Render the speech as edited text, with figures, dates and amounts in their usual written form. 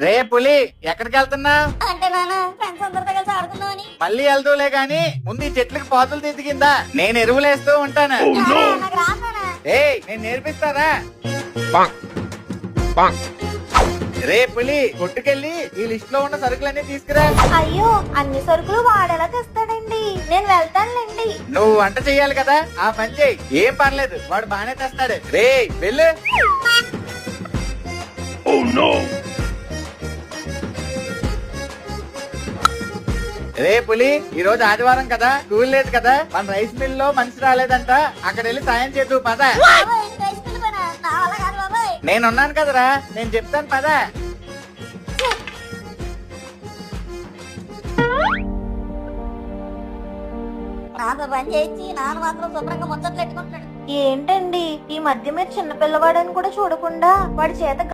రే పులి, ఎక్కడికి వెళ్తున్నావు? అంటే నాన్న ఫ్రెండ్స్ అందరితో కలిసి ఆడుకుందామని. మళ్ళీ వెళ్తూలే గాని ముందు ఈ చెట్లకి పాతులు తీతికిందా, నేను ఎరువులేస్తూ ఉంటాను. నాకు రాదు నాన్న. ఏయ్, నేను నేర్పిస్తారా? రే పులి, కొట్టుకెళ్ళి ఈ లిస్ట్ లో ఉన్న సరుకులన్నీ తీసుకురా. అయ్యో, అన్ని సరుకులు వాడేలా తెస్తాడండి. నేను వెళ్తానులేండి. నువ్వు వంట చెయ్యాలి కదా, ఆ పని చెయ్యి. ఏం పర్లేదు, వాడు బానే తెస్తాడు. రే వెళ్ళు. రే పులి, ఈ రోజు ఆదివారం కదా, స్కూల్ లేదు కదా, మన రైస్ మిల్ లో మనిషి రాలేదంట. అక్కడ వెళ్ళి సాయం చేద్దు పద. బాబోయ్, రైస్ మిల్ పనా? నా వల్ల కాదు బాబోయ్. నేనున్నాను కదరా, నేను చెప్తాను పద. నాతో పని చేయించి నాన్న మాత్రం శుభ్రంగా ముచ్చట్లు పెట్టుకుంటున్నాడు. ఏంటండి ఈ మధ్య మీరు చిన్నపిల్లవాడని కూడా చూడకుండా వాడి చేత